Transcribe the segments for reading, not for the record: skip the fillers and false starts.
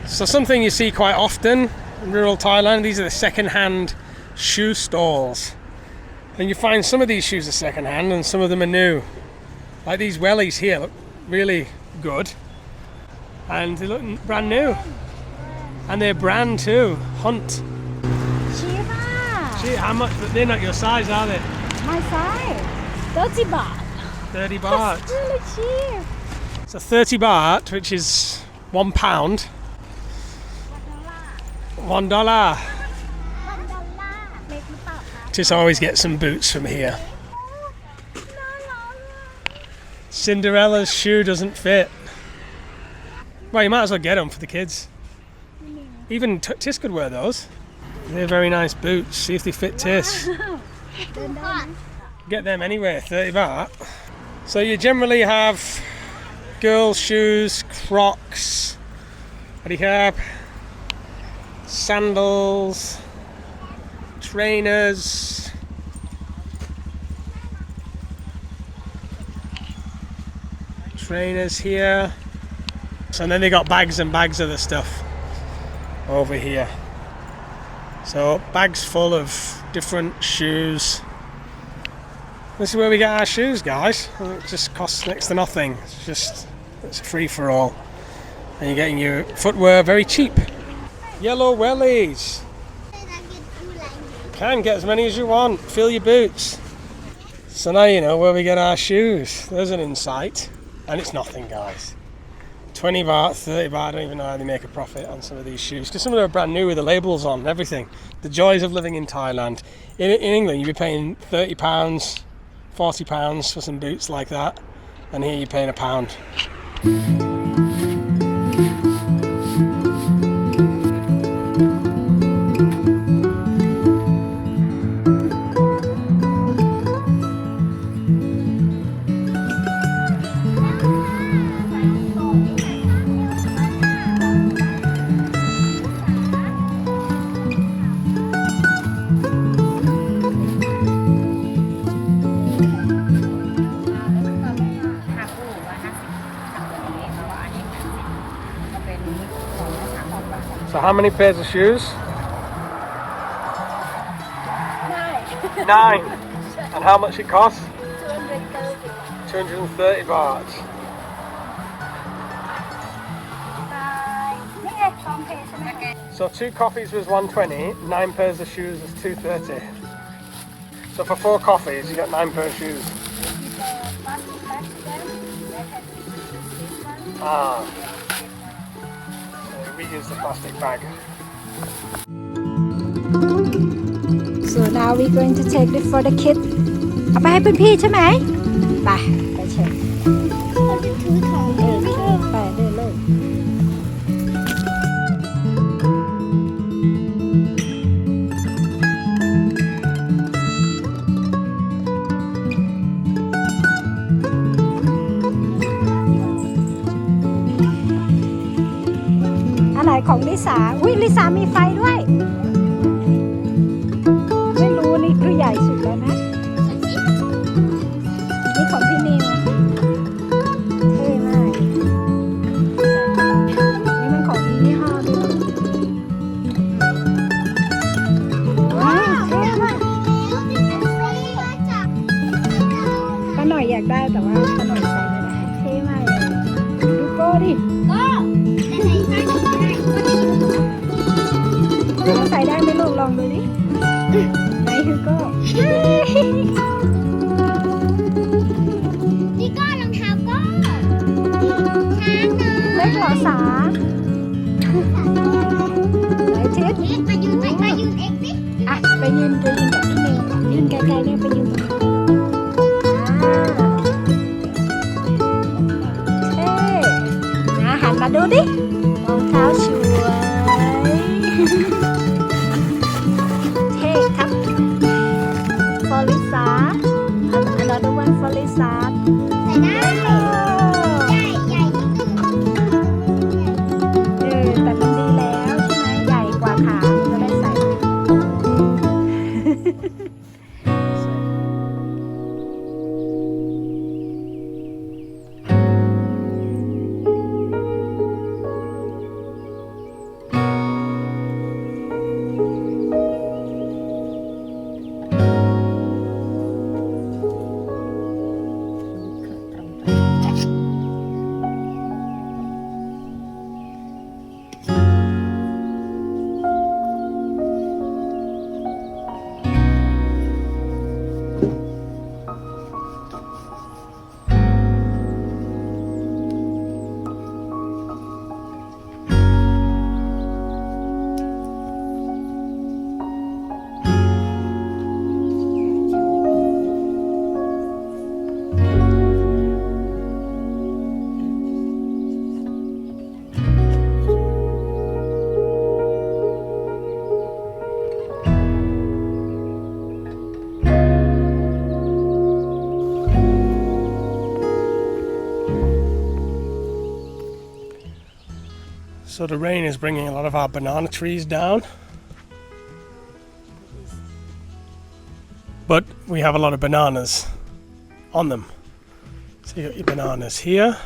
So something you see quite often in rural Thailand, these are the second-hand shoe stalls. And you find some of these shoes are second-hand and some of them are new. Like these wellies here look really good. And they look brand new. And they're brand too. Hunt. Cheap. How much? But they're not your size, are they? My size. 30 baht. 30 baht. That's really cheap. So 30 baht, which is £1. $1. Just always get some boots from here. Cinderella's shoe doesn't fit. Well, you might as well get them for the kids. Even Tis could wear those. They're very nice boots. See if they fit Tis. Get them anywhere, 30 baht. So you generally have girls' shoes, Crocs, what do you have? Sandals, trainers, here. So and then they got bags and bags of the stuff over here. So bags full of different shoes. This is where we get our shoes, guys. It just costs next to nothing. It's a free for all. And you're getting your footwear very cheap. Yellow wellies. Can get as many as you want. Fill your boots. So now you know where we get our shoes. There's an insight. And it's nothing, guys. 20 baht, 30 baht. I don't even know how they make a profit on some of these shoes. Because some of them are brand new with the labels on and everything. The joys of living in Thailand. In England, you'd be paying £30, £40 for some boots like that. And here you're paying £1. So how many pairs of shoes? 9. And how much it costs? 230 baht. So 2 coffees was 120, 9 pairs of shoes is 230. So for 4 coffees you get 9 pairs of shoes. We use the plastic bag. So now we're going to take it for the kids. เอาไปให้เป็นพี่ใช่ไหมไปเช็คไปเดินเลย ของลิสาอุ๊ยลิสามีไฟด้วยไม่รู้นี่คือใหญ่สุดแล้วนะนี่ของพี่นิวเท่มากนี่มันของยี่ห้อด้วยว้าวเท่มากป้าหน่อยอยากได้แต่ว่าป้าหน่อยใส่ไม่ได้เท่มากเลยดูโก้ดิใส่ได้ไหมลูกลองดูดิไหนคือก็นี่ก็รองเท้าก็ช้างเลยเล็กหรอสาไหนเช็ดไปยืนเอ็กซ์ดิอ่ะไปยืนกับพี่เนยยืนไกลๆเนี่ยไปยืนเท่หันมาดูดิรองเท้าสวยเท่ครับฟอลิสา So the rain is bringing a lot of our banana trees down. But we have a lot of bananas on them. So you got your bananas here.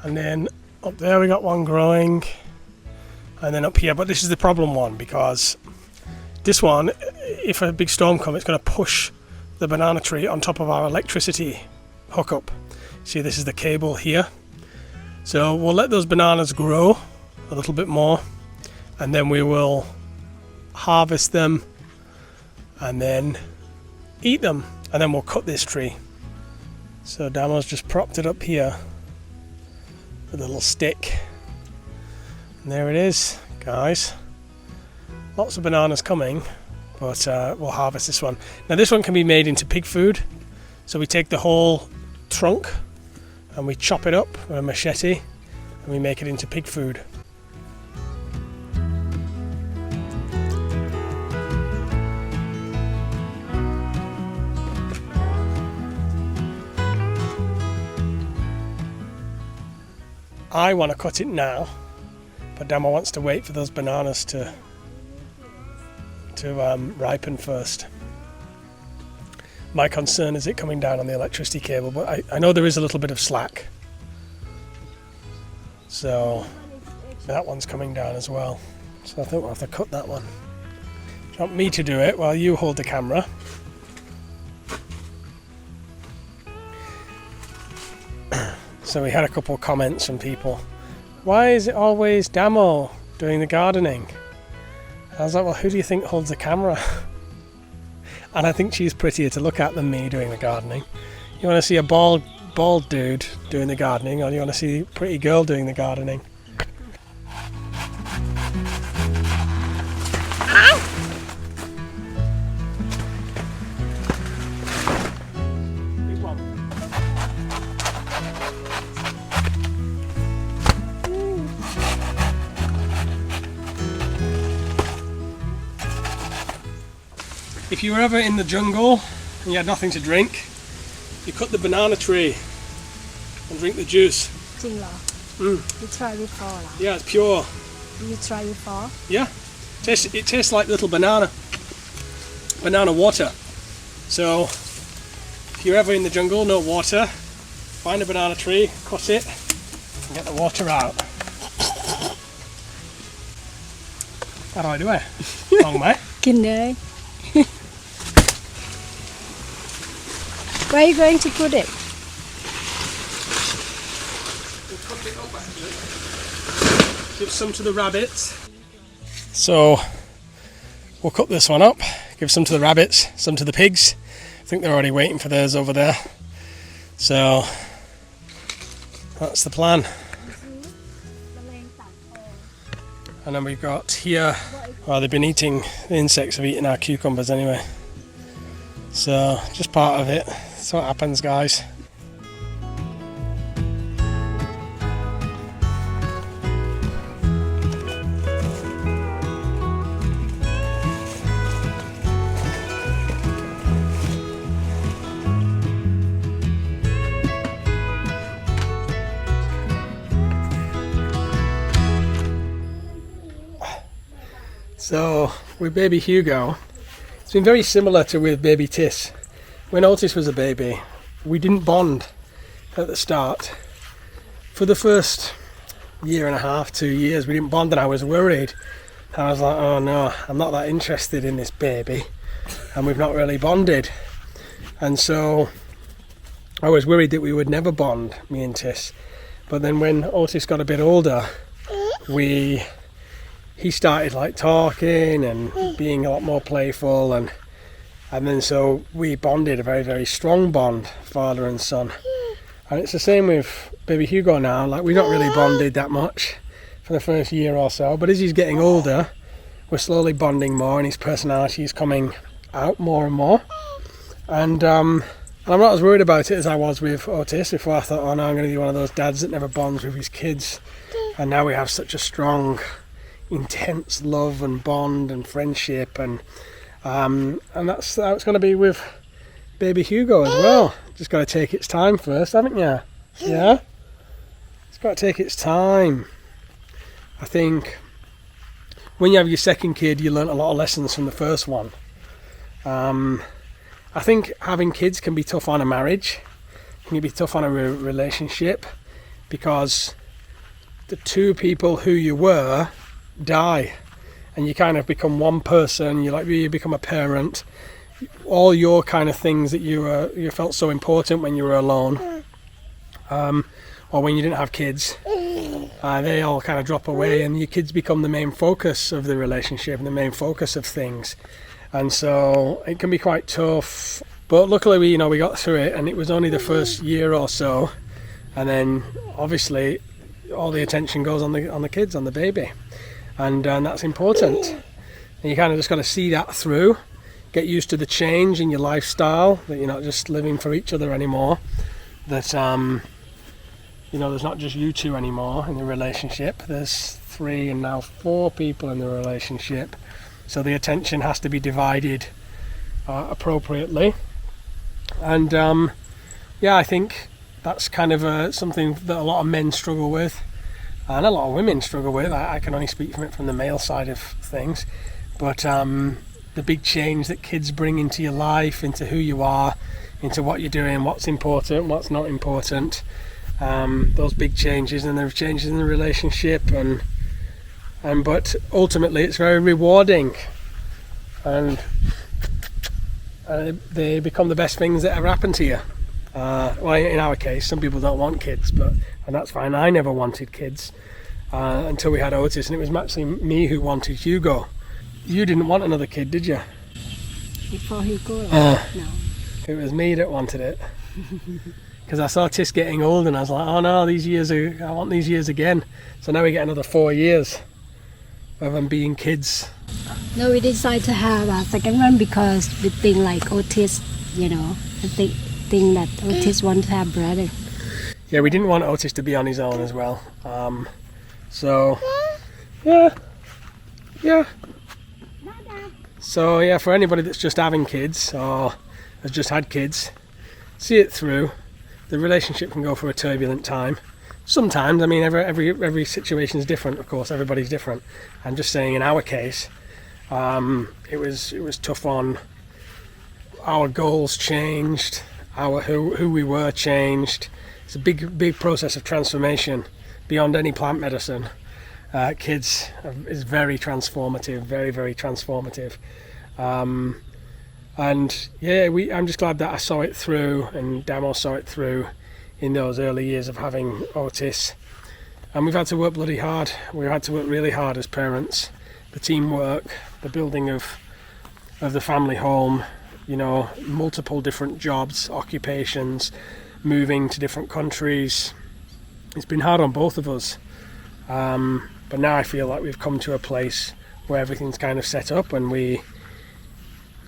And then up there we got one growing. And then up here, but this is the problem one, because this one, if a big storm comes, it's going to push the banana tree on top of our electricity hookup. See, this is the cable here. So we'll let those bananas grow a little bit more, and then we will harvest them and then eat them, and then we'll cut this tree. So Damo's just propped it up here with a little stick, and there it is, guys. Lots of bananas coming, but we'll harvest this one. Now this one can be made into pig food, so we take the whole trunk and we chop it up with a machete and we make it into pig food. I want to cut it now, but Damo wants to wait for those bananas to ripen first. My concern is it coming down on the electricity cable, but I know there is a little bit of slack. So that one's coming down as well. So I think we'll have to cut that one. Do you want me to do it while you hold the camera? So we had a couple of comments from people. Why is it always Damo doing the gardening? I was like, well, who do you think holds the camera? And I think she's prettier to look at than me doing the gardening. You want to see a bald dude doing the gardening, or do you want to see a pretty girl doing the gardening? If you were ever in the jungle and you had nothing to drink, you cut the banana tree and drink the juice. จริงเหรอ You try before เหรอ Yeah, it's pure. You try before Yeah, it tastes like little banana water. So if you're ever in the jungle, no water, find a banana tree, cut it, and get the water out. How do I do it? Long way. กินเลย Where are you going to put it? We'll cut it up actually. Give some to the rabbits. So we'll cut this one up, give some to the rabbits, some to the pigs. I think they're already waiting for theirs over there. So that's the plan. And then we've got here, well, they've been eating, the insects have eaten our cucumbers anyway. So just part of it. That's what happens, guys. So with baby Hugo, it's been very similar to with baby Tiss. When Otis was a baby, we didn't bond at the start. For the first year and a half, 2 years, we didn't bond, and I was worried. I was like, oh no, I'm not that interested in this baby, and we've not really bonded. And so I was worried that we would never bond, me and Tiss. But then when Otis got a bit older, he started like talking and being a lot more playful, and then so we bonded, a very, very strong bond, father and son. And it's the same with baby Hugo now. Like, we've not really bonded that much for the first year or so, but as he's getting older, we're slowly bonding more, and his personality is coming out more and more. And I'm not as worried about it as I was with Otis. Before, I thought, oh no, I'm going to be one of those dads that never bonds with his kids. And now we have such a strong, intense love and bond and friendship, and that's how it's going to be with baby Hugo as well. Just got to take its time first, haven't you? Yeah? It's got to take its time. I think when you have your second kid, you learn a lot of lessons from the first one. I think having kids can be tough on a marriage, can be tough on a relationship, because the two people who you were die, and you kind of become one person. You become a parent. All your kind of things that you felt so important when you were alone, or when you didn't have kids, they all kind of drop away, and your kids become the main focus of the relationship and the main focus of things. And so it can be quite tough, but luckily we got through it, and it was only the first year or so, and then obviously all the attention goes on the kids, on the baby, and that's important. And you kind of just got to see that through, get used to the change in your lifestyle, that you're not just living for each other anymore, that there's not just you two anymore in the relationship, there's 3 and now 4 people in the relationship. So the attention has to be divided appropriately, and I think that's kind of something that a lot of men struggle with, and a lot of women struggle with. I can only speak from the male side of things, but the big change that kids bring into your life, into who you are, into what you're doing, what's important, what's not important, those big changes, and there are changes in the relationship, but ultimately it's very rewarding, and they become the best things that ever happen to you. Well, in our case, some people don't want kids, and that's fine. I never wanted kids until we had Otis, and it was actually me who wanted Hugo. You didn't want another kid, did you? Before Hugo? No. It was me that wanted it. Because I saw Tis getting old, and I was like, oh no, I want these years again. So now we get another 4 years of them being kids. No, we decided to have a second one because we think like Otis, I think that Otis want to have brother. Yeah, we didn't want Otis to be on his own as well. So, yeah. So yeah, for anybody that's just having kids or has just had kids, see it through. The relationship can go through a turbulent time. Sometimes, I mean, every situation is different. Of course, everybody's different. I'm just saying, in our case, it was tough on. Our goals changed. Who we were changed. It's a big process of transformation beyond any plant medicine. Kids is very transformative, very transformative. And yeah, I'm just glad that I saw it through, and Damo saw it through in those early years of having Otis. And we've had to work bloody hard. We've had to work really hard as parents. The teamwork, the building of the family home, multiple different jobs, occupations, moving to different countries. It's been hard on both of us. But now I feel like we've come to a place where everything's kind of set up, and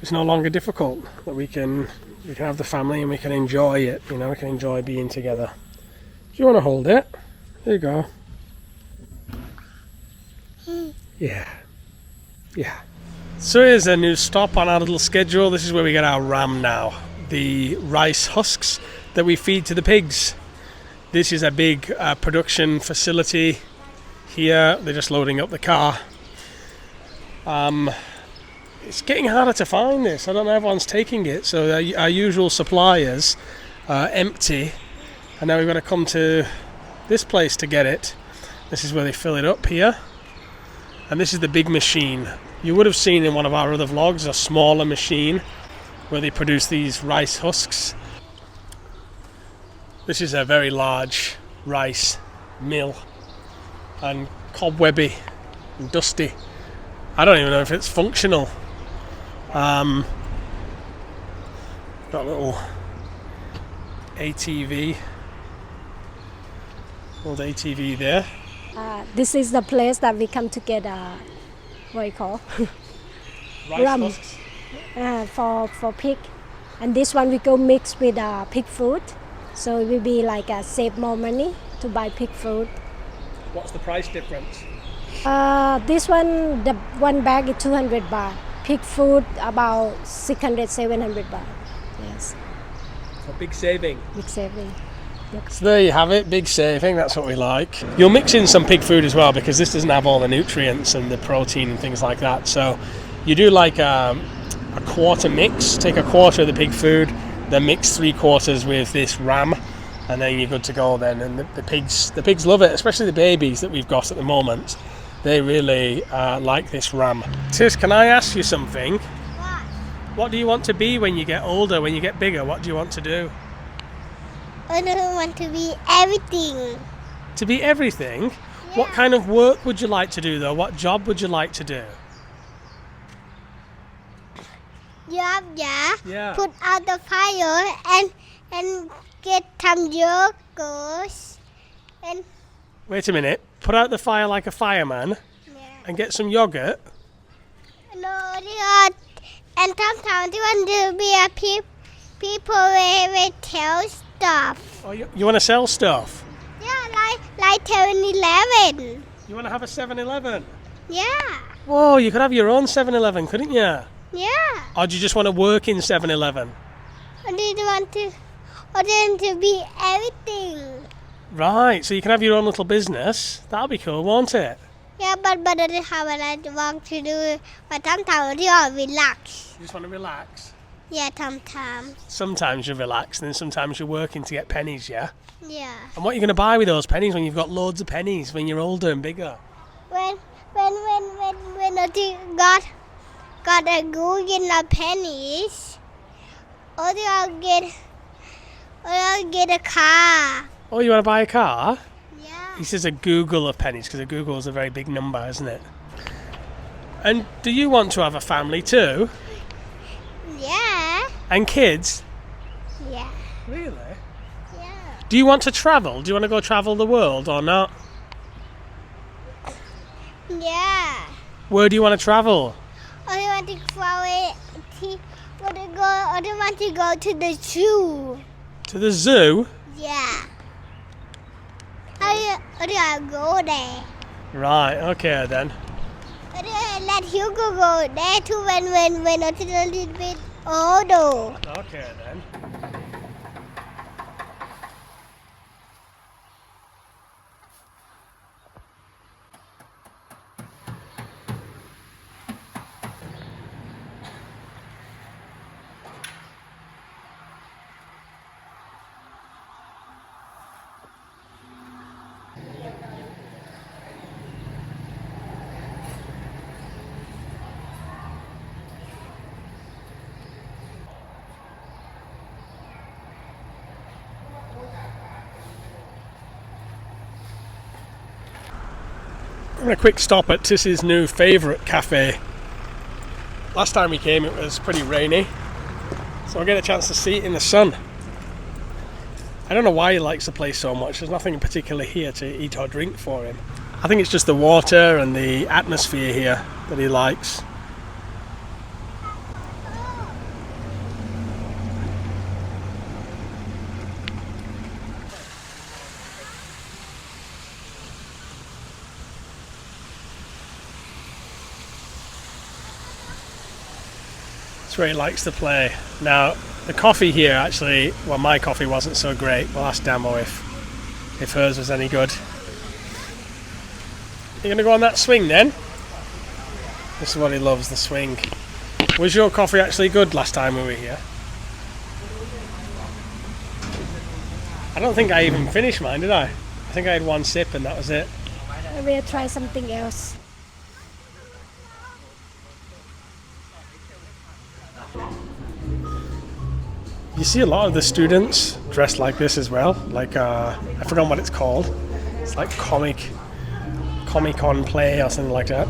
it's no longer difficult, that we can have the family and we can enjoy it, we can enjoy being together. Do you want to hold it? There you go. Yeah. So here's a new stop on our little schedule. This is where we get our ram now, the rice husks that we feed to the pigs. This is a big production facility here. They're just loading up the car. It's getting harder to find this. I don't know, everyone's taking it. So our usual suppliers are empty, and now we've got to come to this place to get it. This is where they fill it up here, and this is the big machine. You would have seen in one of our other vlogs a smaller machine where they produce these rice husks. This is a very large rice mill, and cobwebby and dusty. I don't even know if it's functional. Got a little ATV, old ATV there. This is the place that we come to get what you call rum for pig, and this one we go mix with pig food, so it will be like save more money to buy pig food. What's the price difference? This one, the one bag is 200 baht. Pig food about 600, 700 baht. Yes. So big saving. Big saving. So there you have it, big saving, that's what we like. You'll mix in some pig food as well because this doesn't have all the nutrients and the protein and things like that. So you do like a quarter mix, take a quarter of the pig food, then mix 3/4 with this ram, and then you're good to go then. And the pigs love it, especially the babies that we've got at the moment. They really like this ram. Tis, can I ask you something? What do you want to be when you get older, when you get bigger? What do you want to do? I don't want to be everything. To be everything? Yeah. What kind of work would you like to do though? What job would you like to do? Yeah. Put out the fire and get some yogurt and Wait a minute. Put out the fire like a fireman and get some yogurt? No, and sometimes you want to be a people where tell stuff. Oh, you want to sell stuff? Yeah, like 7-Eleven. You want to have a 7-Eleven? Yeah. Whoa, you could have your own 7-Eleven, couldn't you? Yeah. Or do you just want to work in 7-Eleven? I didn't want to be everything. Right, so you can have your own little business. That'll be cool, won't it? Yeah, but I don't have a lot of work to do. But sometimes you want to relax. You just want to relax? Yeah, sometimes. Sometimes you relax, and then sometimes you're working to get pennies, yeah? Yeah. And what are you going to buy with those pennies when you've got loads of pennies, when you're older and bigger? When I got a Google of pennies, or I'll get a car. Oh, you want to buy a car? Yeah. He says a Google of pennies, because a Google is a very big number, isn't it? And do you want to have a family too? Yeah. And kids? Yeah. Really? Yeah. Do you want to travel? Do you want to go travel the world or not? Yeah. Where do you want to travel? I want to go to the zoo. To the zoo? Yeah. I go there. Right, okay then. I let Hugo go there too when I was a little bit older. Okay then. A quick stop at Tiss's new favourite cafe. Last time we came it was pretty rainy, so I get a chance to see it in the sun. I don't know why he likes the place so much. There's nothing in particular here to eat or drink for him. I think it's just the water and the atmosphere here that he likes. Where he likes to play. Now the coffee here actually, well, my coffee wasn't so great. We'll ask Damo if hers was any good. You're gonna go on that swing then? This is what he loves, the swing. Was your coffee actually good last time we were here? I don't think I even finished mine, did I? I think I had one sip and that was it. We'll try something else. You see a lot of the students dressed like this as well, like I forgot what it's called. It's like Comic-Con play or something like that.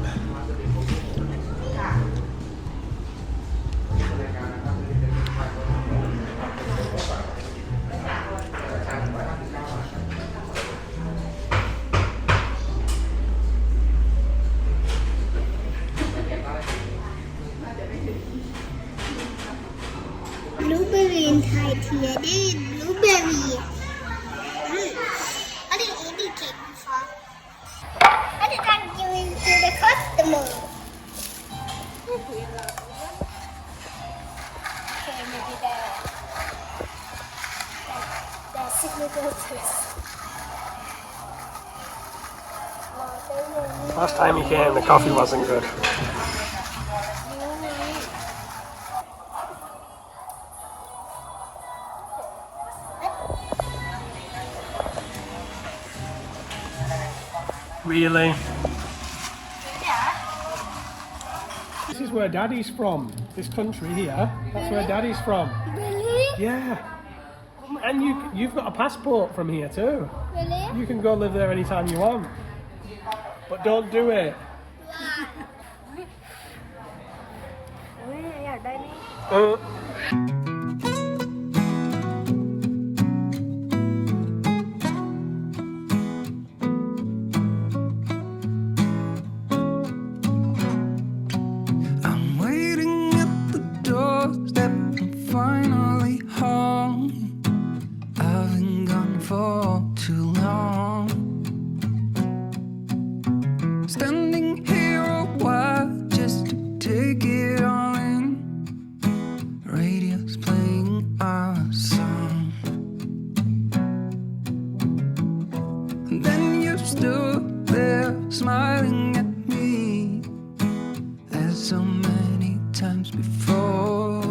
Blueberry in Thai here. This is blueberry. I didn't eat the cake before. I did not give it to the customer. Okay, maybe the signature. Last time you came, the coffee wasn't good. Really? This is where Daddy's from. This country here. That's where Daddy's from. Really? Yeah. And you've got a passport from here too. Really? You can go live there anytime you want. But don't do it. I'm waiting at the doorstep. I'm finally home. I've been gone for too long. Standing here a while just to take it all in. Radio's playing our song. And then you stood there smiling at me as so many times before.